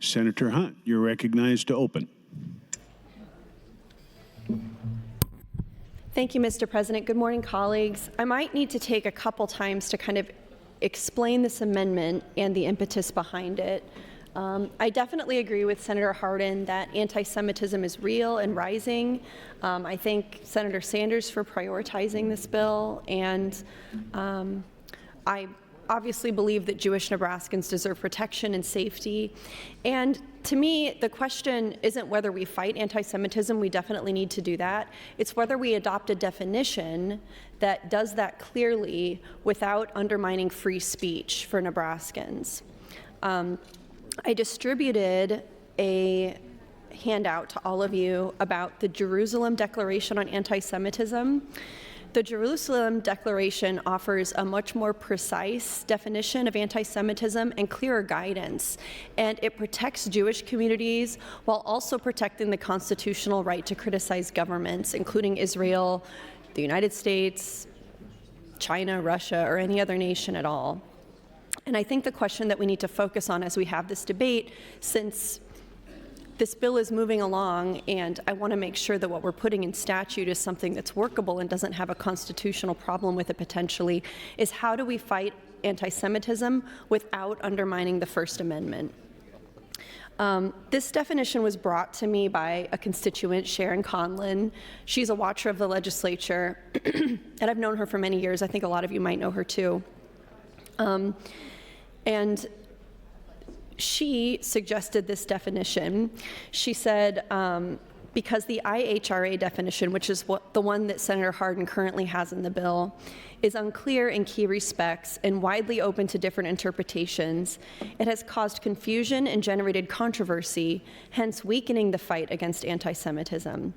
Senator Hunt, you're recognized to open. Thank you, Mr. President. Good morning, colleagues. I might need to take a couple times to kind of explain this amendment and the impetus behind it. I definitely agree with Senator Hardin that anti-Semitism is real and rising. I thank Senator Sanders for prioritizing this bill, and I obviously believe that Jewish Nebraskans deserve protection and safety. And to me, the question isn't whether we fight anti-Semitism. We definitely need to do that. It's whether we adopt a definition that does that clearly without undermining free speech for Nebraskans. I distributed a handout to all of you about the Jerusalem Declaration on Anti-Semitism. The Jerusalem Declaration offers a much more precise definition of anti-Semitism and clearer guidance, and it protects Jewish communities while also protecting the constitutional right to criticize governments, including Israel, the United States, China, Russia, or any other nation at all. And I think the question that we need to focus on as we have this debate, since this bill is moving along, and I want to make sure that what we're putting in statute is something that's workable and doesn't have a constitutional problem with it potentially, is how do we fight anti-Semitism without undermining the First Amendment? This definition was brought to me by a constituent, Sharon Conlin. She's a watcher of the legislature, and I've known her for many years. I think a lot of you might know her too. And she suggested this definition. She said, because the IHRA definition, which is the one that Senator Hardin currently has in the bill, is unclear in key respects and widely open to different interpretations, it has caused confusion and generated controversy, hence weakening the fight against anti-Semitism.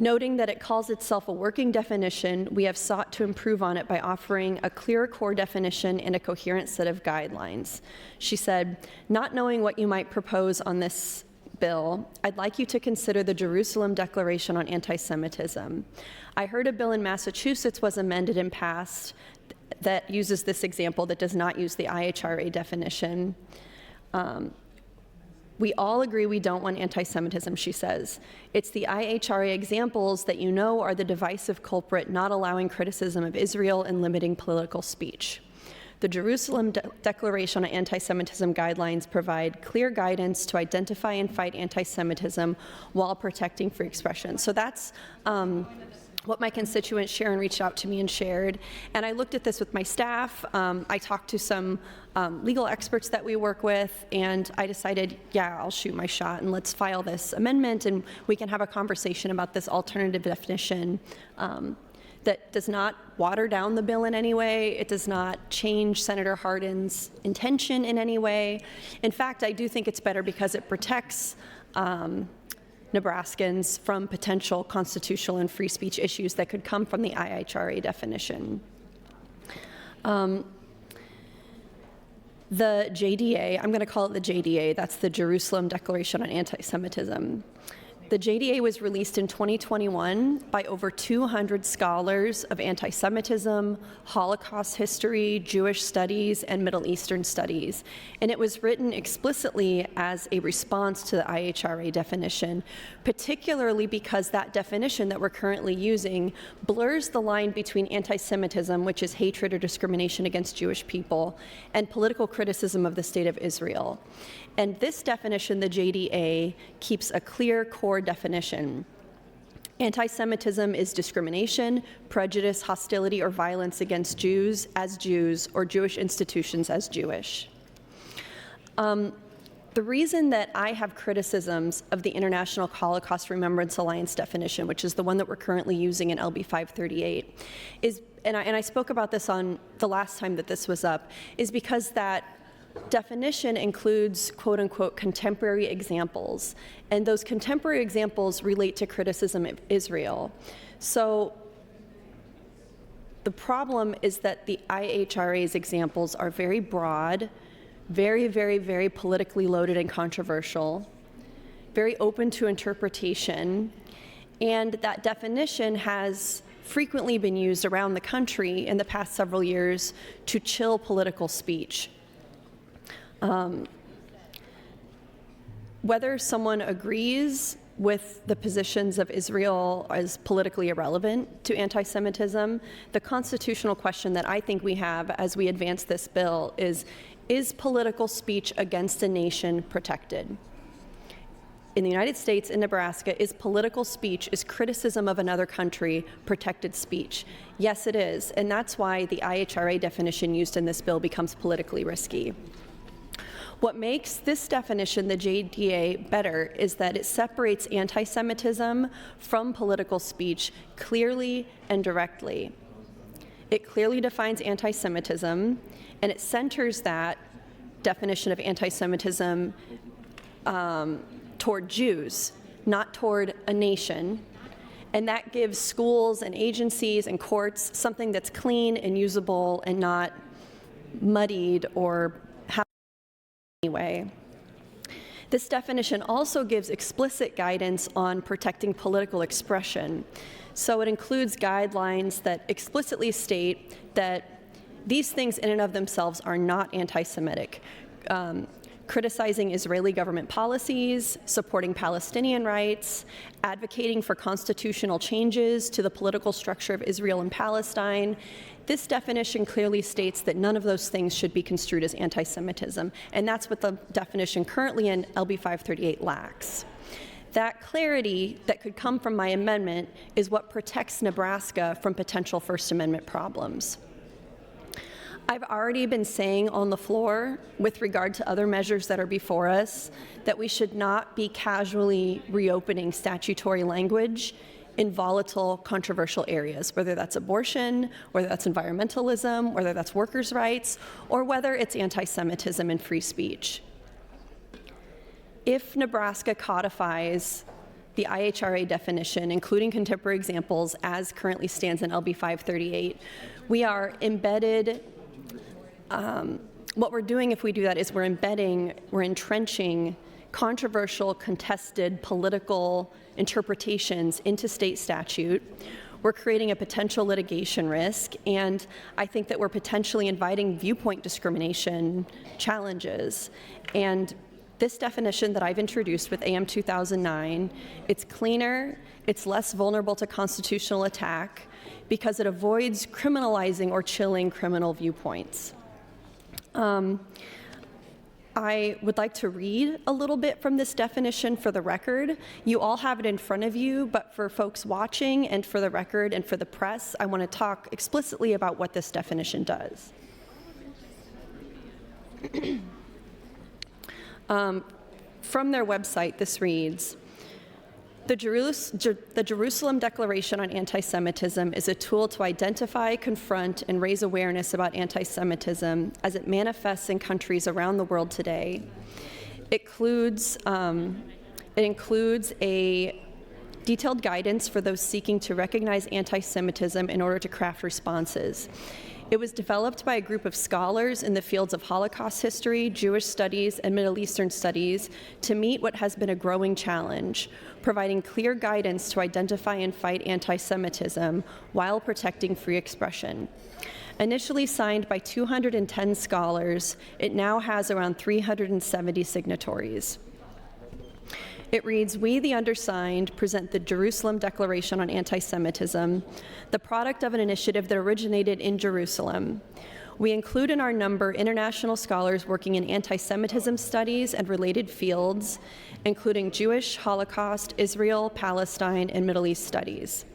Noting that it calls itself a working definition, we have sought to improve on it by offering a clear core definition and a coherent set of guidelines. She said, not knowing what you might propose on this bill, I'd like you to consider the Jerusalem Declaration on Anti-Semitism. I heard a bill in Massachusetts was amended and passed that uses this example that does not use the IHRA definition. We all agree we don't want anti-Semitism, she says. It's the IHRA examples that you know are the divisive culprit not allowing criticism of Israel and limiting political speech. The Jerusalem Declaration on Anti-Semitism guidelines provide clear guidance to identify and fight anti-Semitism while protecting free expression. So that's what my constituent Sharon reached out to me and shared. And I looked at this with my staff. I talked to some legal experts that we work with, and I decided, yeah, I'll shoot my shot and let's file this amendment and we can have a conversation about this alternative definition that does not water down the bill in any way. It does not change Senator Hardin's intention in any way. In fact, I do think it's better because it protects Nebraskans from potential constitutional and free speech issues that could come from the IHRA definition. The JDA, I'm going to call it the JDA, that's the Jerusalem Declaration on Anti-Semitism. The JDA was released in 2021 by over 200 scholars of anti-Semitism, Holocaust history, Jewish studies, and Middle Eastern studies. And it was written explicitly as a response to the IHRA definition, particularly because that definition that we're currently using blurs the line between anti-Semitism, which is hatred or discrimination against Jewish people, and political criticism of the state of Israel. And this definition, the JDA, keeps a clear core definition. Anti-Semitism is discrimination, prejudice, hostility, or violence against Jews as Jews or Jewish institutions as Jewish. The reason that I have criticisms of the International Holocaust Remembrance Alliance definition, which is the one that we're currently using in LB538, is, and I spoke about this on the last time that this was up, is because that definition includes quote-unquote contemporary examples, and those contemporary examples relate to criticism of Israel. So the problem is that the IHRA's examples are very broad, very, very, very politically loaded and controversial, very open to interpretation, and that definition has frequently been used around the country in the past several years to chill political speech. Whether someone agrees with the positions of Israel as politically irrelevant to anti-Semitism, the constitutional question that I think we have as we advance this bill is political speech against a nation protected? In the United States, in Nebraska, is political speech, is criticism of another country protected speech? Yes, it is, and that's why the IHRA definition used in this bill becomes politically risky. What makes this definition, the JDA, better is that it separates anti-Semitism from political speech clearly and directly. It clearly defines anti-Semitism, and it centers that definition of anti-Semitism toward Jews, not toward a nation. And that gives schools and agencies and courts something that's clean and usable and not muddied or anyway. This definition also gives explicit guidance on protecting political expression. So it includes guidelines that explicitly state that these things in and of themselves are not anti-Semitic. Criticizing Israeli government policies, supporting Palestinian rights, advocating for constitutional changes to the political structure of Israel and Palestine. This definition clearly states that none of those things should be construed as anti-Semitism, and that's what the definition currently in LB538 lacks. That clarity that could come from my amendment is what protects Nebraska from potential First Amendment problems. I've already been saying on the floor, with regard to other measures that are before us, that we should not be casually reopening statutory language in volatile, controversial areas, whether that's abortion, whether that's environmentalism, whether that's workers' rights, or whether it's anti-Semitism and free speech. If Nebraska codifies the IHRA definition, including contemporary examples, as currently stands in LB538, we are embedded. What we're doing if we do that is we're entrenching controversial, contested political interpretations into state statute. We're creating a potential litigation risk, and I think that we're potentially inviting viewpoint discrimination challenges. And this definition that I've introduced with AM 2009, it's cleaner, it's less vulnerable to constitutional attack because it avoids criminalizing or chilling criminal viewpoints. I would like to read a little bit from this definition for the record. You all have it in front of you, but for folks watching and for the record and for the press, I want to talk explicitly about what this definition does. From their website, this reads, the Jerusalem Declaration on Anti-Semitism is a tool to identify, confront, and raise awareness about anti-Semitism as it manifests in countries around the world today. It includes a detailed guidance for those seeking to recognize anti-Semitism in order to craft responses. It was developed by a group of scholars in the fields of Holocaust history, Jewish studies, and Middle Eastern studies to meet what has been a growing challenge, providing clear guidance to identify and fight anti-Semitism while protecting free expression. Initially signed by 210 scholars, it now has around 370 signatories. It reads, we, the undersigned, present the Jerusalem Declaration on Anti-Semitism, the product of an initiative that originated in Jerusalem. We include in our number international scholars working in anti-Semitism studies and related fields, including Jewish, Holocaust, Israel, Palestine, and Middle East studies.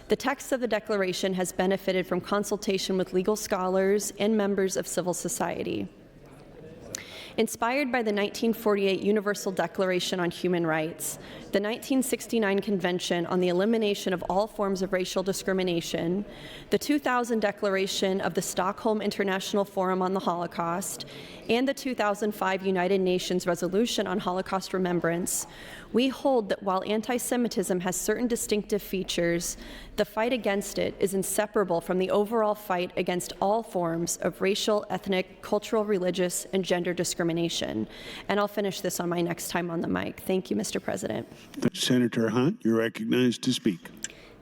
The text of the declaration has benefited from consultation with legal scholars and members of civil society. Inspired by the 1948 Universal Declaration on Human Rights, the 1969 Convention on the Elimination of All Forms of Racial Discrimination, the 2000 Declaration of the Stockholm International Forum on the Holocaust, and the 2005 United Nations Resolution on Holocaust Remembrance, we hold that while anti-Semitism has certain distinctive features, the fight against it is inseparable from the overall fight against all forms of racial, ethnic, cultural, religious, and gender discrimination. And I'll finish this on my next time on the mic. Thank you, Mr. President. Senator Hunt, you're recognized to speak.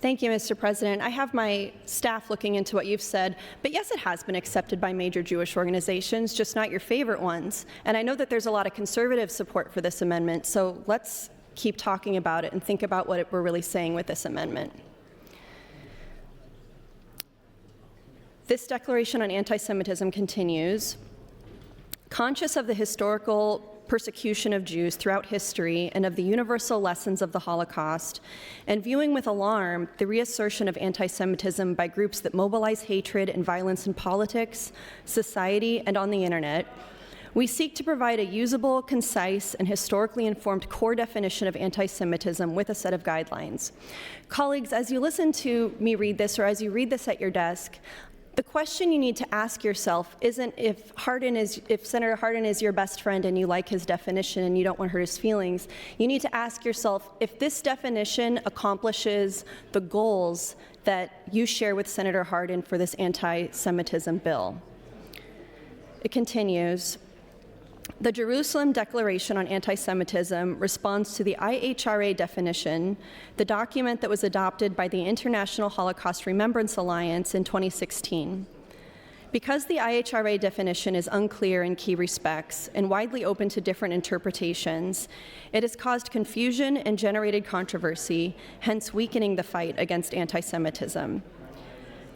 Thank you, Mr. President. I have my staff looking into what you've said, but yes, it has been accepted by major Jewish organizations, just not your favorite ones. And I know that there's a lot of conservative support for this amendment, so let's keep talking about it and think about what we're really saying with this amendment. This declaration on anti-Semitism continues. Conscious of the historical persecution of Jews throughout history and of the universal lessons of the Holocaust, and viewing with alarm the reassertion of anti-Semitism by groups that mobilize hatred and violence in politics, society, and on the internet, we seek to provide a usable, concise, and historically informed core definition of anti-Semitism with a set of guidelines. Colleagues, as you listen to me read this, or as you read this at your desk, the question you need to ask yourself isn't if Senator Hardin is your best friend and you like his definition and you don't want to hurt his feelings. You need to ask yourself if this definition accomplishes the goals that you share with Senator Hardin for this anti-Semitism bill. It continues. The Jerusalem Declaration on Anti-Semitism responds to the IHRA definition, the document that was adopted by the International Holocaust Remembrance Alliance in 2016. Because the IHRA definition is unclear in key respects and widely open to different interpretations, it has caused confusion and generated controversy, hence weakening the fight against anti-Semitism.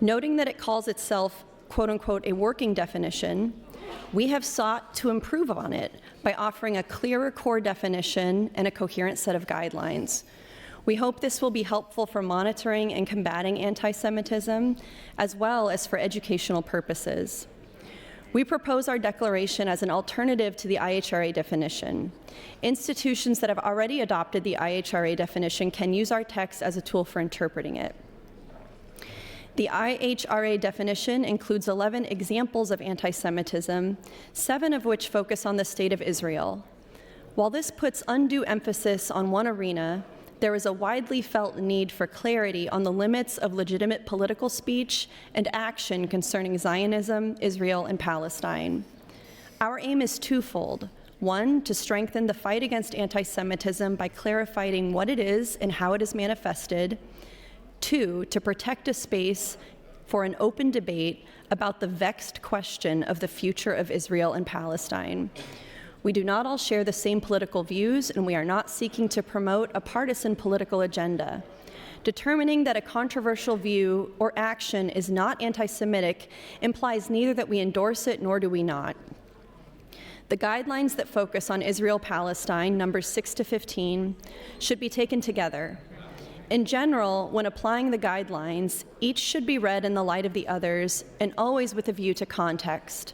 Noting that it calls itself, quote unquote, a working definition, we have sought to improve on it by offering a clearer core definition and a coherent set of guidelines. We hope this will be helpful for monitoring and combating anti-Semitism, as well as for educational purposes. We propose our declaration as an alternative to the IHRA definition. Institutions that have already adopted the IHRA definition can use our text as a tool for interpreting it. The IHRA definition includes 11 examples of anti-Semitism, 7 of which focus on the state of Israel. While this puts undue emphasis on one arena, there is a widely felt need for clarity on the limits of legitimate political speech and action concerning Zionism, Israel, and Palestine. Our aim is twofold. One, to strengthen the fight against anti-Semitism by clarifying what it is and how it is manifested. 2, to protect a space for an open debate about the vexed question of the future of Israel and Palestine. We do not all share the same political views, and we are not seeking to promote a partisan political agenda. Determining that a controversial view or action is not anti-Semitic implies neither that we endorse it nor do we not. The guidelines that focus on Israel-Palestine, numbers 6 to 15, should be taken together. In general, when applying the guidelines, each should be read in the light of the others and always with a view to context.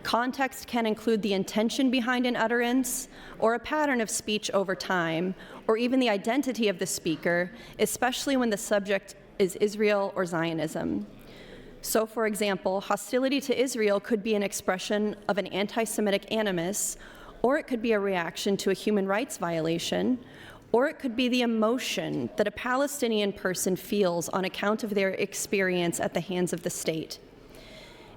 Context can include the intention behind an utterance or a pattern of speech over time, or even the identity of the speaker, especially when the subject is Israel or Zionism. So, for example, hostility to Israel could be an expression of an anti-Semitic animus, or it could be a reaction to a human rights violation, or it could be the emotion that a Palestinian person feels on account of their experience at the hands of the state.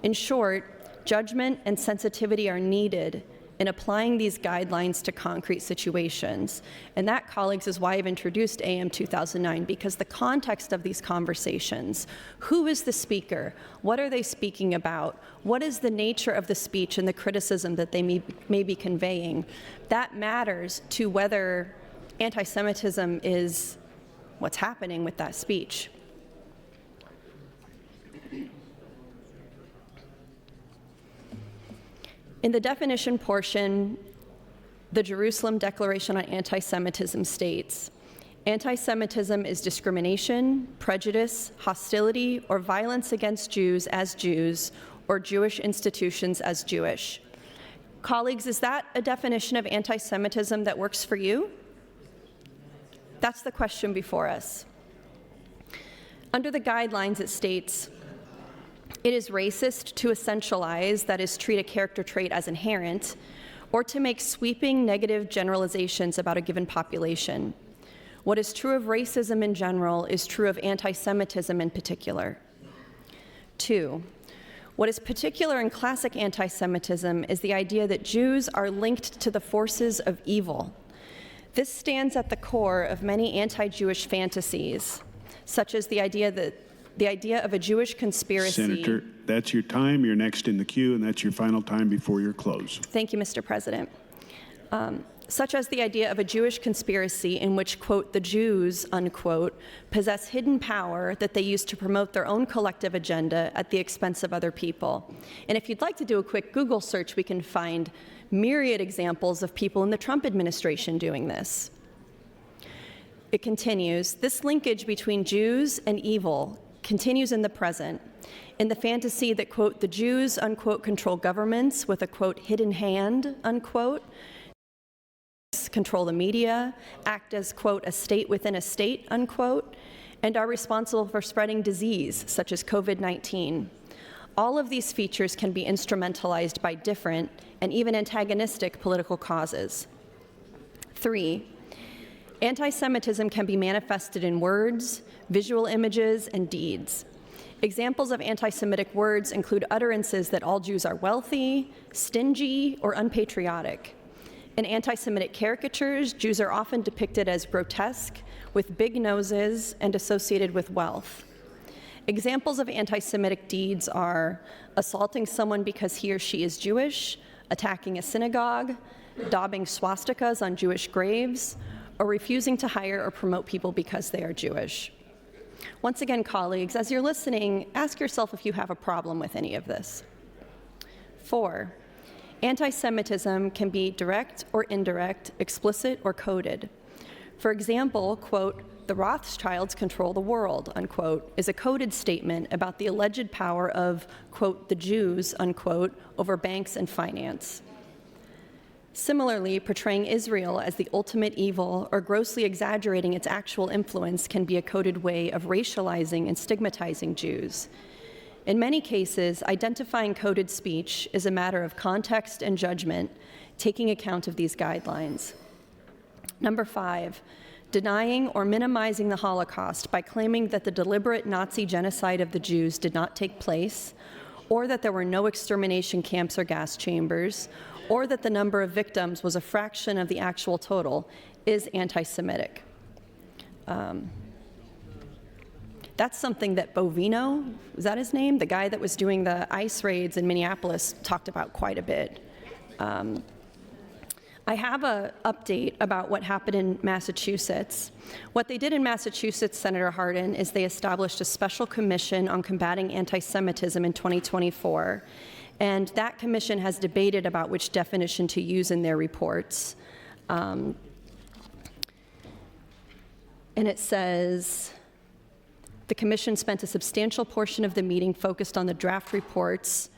In short, judgment and sensitivity are needed in applying these guidelines to concrete situations. And that, colleagues, is why I've introduced AM 2009, because the context of these conversations, who is the speaker? What are they speaking about? What is the nature of the speech and the criticism that they may be conveying? That matters to whether anti-Semitism is what's happening with that speech. In the definition portion, the Jerusalem Declaration on Anti-Semitism states, anti-Semitism is discrimination, prejudice, hostility, or violence against Jews as Jews, or Jewish institutions as Jewish. Colleagues, is that a definition of anti-Semitism that works for you? That's the question before us. Under the guidelines, it states, it is racist to essentialize, that is, treat a character trait as inherent, or to make sweeping negative generalizations about a given population. What is true of racism in general is true of anti-Semitism in particular. 2, what is particular in classic anti-Semitism is the idea that Jews are linked to the forces of evil. This stands at the core of many anti-Jewish fantasies, such as the idea of a Jewish conspiracy. Senator, that's your time. You're next in the queue, and that's your final time before you're closed. Thank you, Mr. President. Such as the idea of a Jewish conspiracy in which, quote, the Jews, unquote, possess hidden power that they use to promote their own collective agenda at the expense of other people. And if you'd like to do a quick Google search, we can find myriad examples of people in the Trump administration doing this. It continues, this linkage between Jews and evil continues in the present, in the fantasy that, quote, the Jews, unquote, control governments with a, quote, hidden hand, unquote, control the media, act as, quote, a state within a state, unquote, and are responsible for spreading disease, such as COVID-19. All of these features can be instrumentalized by different and even antagonistic political causes. 3, anti-Semitism can be manifested in words, visual images, and deeds. Examples of anti-Semitic words include utterances that all Jews are wealthy, stingy, or unpatriotic. In anti-Semitic caricatures, Jews are often depicted as grotesque, with big noses, and associated with wealth. Examples of anti-Semitic deeds are assaulting someone because he or she is Jewish, attacking a synagogue, daubing swastikas on Jewish graves, or refusing to hire or promote people because they are Jewish. Once again, colleagues, as you're listening, ask yourself if you have a problem with any of this. 4, anti-Semitism can be direct or indirect, explicit or coded. For example, quote, the Rothschilds control the world, unquote, is a coded statement about the alleged power of, quote, the Jews, unquote, over banks and finance. Similarly, portraying Israel as the ultimate evil or grossly exaggerating its actual influence can be a coded way of racializing and stigmatizing Jews. In many cases, identifying coded speech is a matter of context and judgment, taking account of these guidelines. Number 5, denying or minimizing the Holocaust by claiming that the deliberate Nazi genocide of the Jews did not take place, or that there were no extermination camps or gas chambers, or that the number of victims was a fraction of the actual total, is anti-Semitic. That's something that Bovino, is that his name? The guy that was doing the ICE raids in Minneapolis talked about quite a bit. I have an update about what happened in Massachusetts. What they did in Massachusetts, Senator Hardin, is they established a special commission on combating anti-Semitism in 2024. And that commission has debated about which definition to use in their reports. And it says, the commission spent a substantial portion of the meeting focused on the draft report's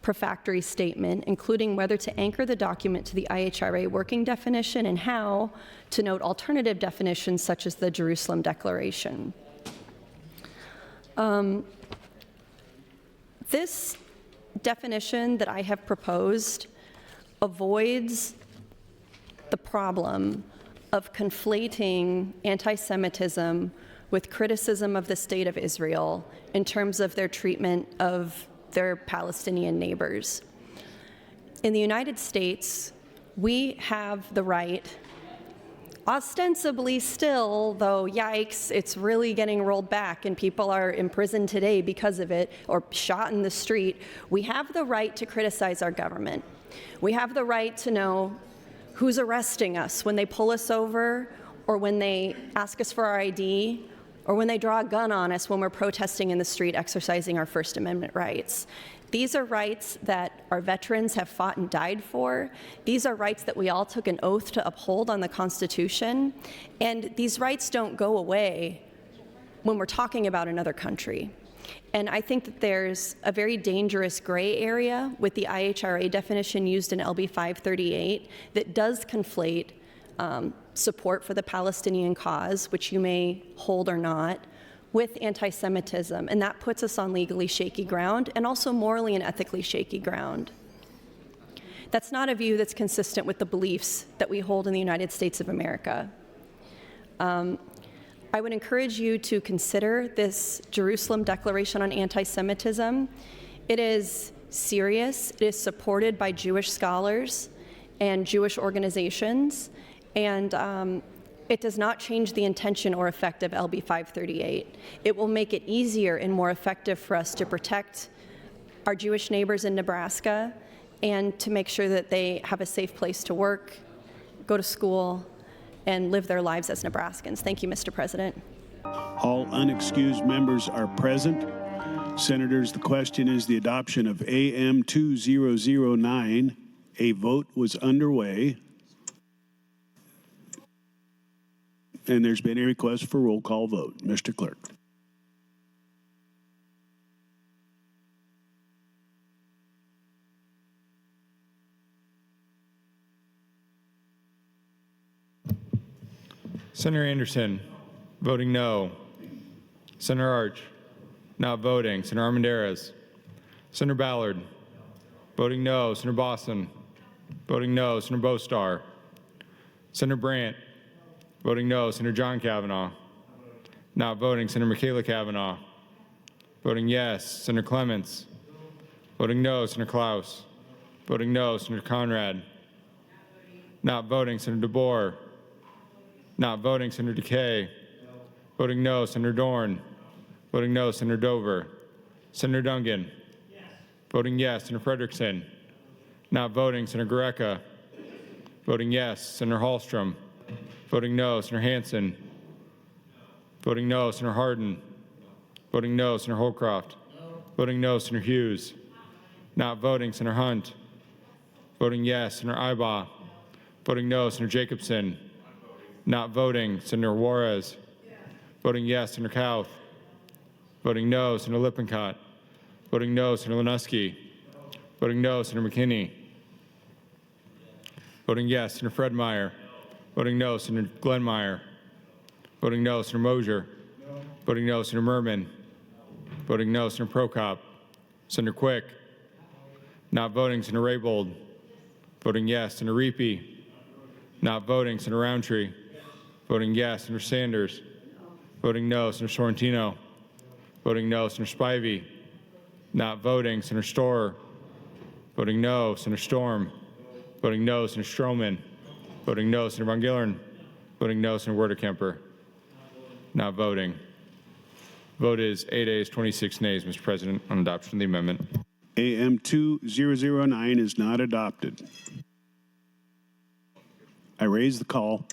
prefatory statement, including whether to anchor the document to the IHRA working definition and how to note alternative definitions such as the Jerusalem Declaration. This definition that I have proposed avoids the problem of conflating anti-Semitism with criticism of the state of Israel in terms of their treatment of their Palestinian neighbors. In the United States, we have the right, ostensibly still, though yikes, it's really getting rolled back and people are imprisoned today because of it or shot in the street. We have the right to criticize our government. We have the right to know who's arresting us when they pull us over or when they ask us for our ID or when they draw a gun on us when we're protesting in the street exercising our First Amendment rights. These are rights that our veterans have fought and died for. These are rights that we all took an oath to uphold on the Constitution. And these rights don't go away when we're talking about another country. And I think that there's a very dangerous gray area with the IHRA definition used in LB538 that does conflate support for the Palestinian cause, which you may hold or not, with anti-Semitism, and that puts us on legally shaky ground and also morally and ethically shaky ground. That's not a view that's consistent with the beliefs that we hold in the United States of America. I would encourage you to consider this Jerusalem Declaration on Anti-Semitism. It is serious, it is supported by Jewish scholars and Jewish organizations, and It does not change the intention or effect of LB538. It will make it easier and more effective for us to protect our Jewish neighbors in Nebraska and to make sure that they have a safe place to work, go to school, and live their lives as Nebraskans. Thank you, Mr. President. All unexcused members are present. Senators, the question is the adoption of AM 2009. A vote was underway. And there's been a request for roll call vote. Mr. Clerk. Senator Anderson, voting no. Senator Arch, not voting. Senator Armendariz. Senator Ballard, voting no. Senator Boston, voting no. Senator Bostar. Senator Brandt, voting no. Senator John Kavanaugh, not voting. Senator Michaela Kavanaugh, voting yes. Senator Clements, voting no. Senator Klaus, voting no. Senator Conrad, not voting. Senator DeBoer, not voting. Senator DeKay, voting no. Senator Dorn, voting no. Senator Dover. Senator Dungan, voting yes. Senator Frederickson, not voting. Senator Greka, voting yes. Senator Hallstrom, voting no. Senator Hansen, voting no. Senator Hardin, voting no. Senator Holcroft, voting no. Senator Hughes, not voting. Senator Hunt, voting yes. Senator Ibaugh, voting no. Senator Jacobson, not voting. Senator Juarez, voting yes. Senator Kauth, voting no. Senator Lippincott, voting no. Senator Lanuski, voting no. Senator McKinney, voting yes. Senator Fred Meyer, voting no. Senator Glenn Meyer, voting no. Senator Mosier, voting no. Senator Merman, voting no. Senator Prokop, Senator Quick, not voting. Senator Raybold, voting yes. Senator Reapy, not voting. Senator Roundtree, voting yes. Senator Sanders, voting no. Senator Sorrentino, voting no. Senator Spivey, not voting. Senator Storer, voting no. Senator Storm, voting no. Senator Stroman, voting no. Senator Von Gillern, voting no. Senator Werder-Kemper, not voting. Vote is 8 ayes, 26 nays, Mr. President, on adoption of the amendment. AM 2009 is not adopted. I raise the call.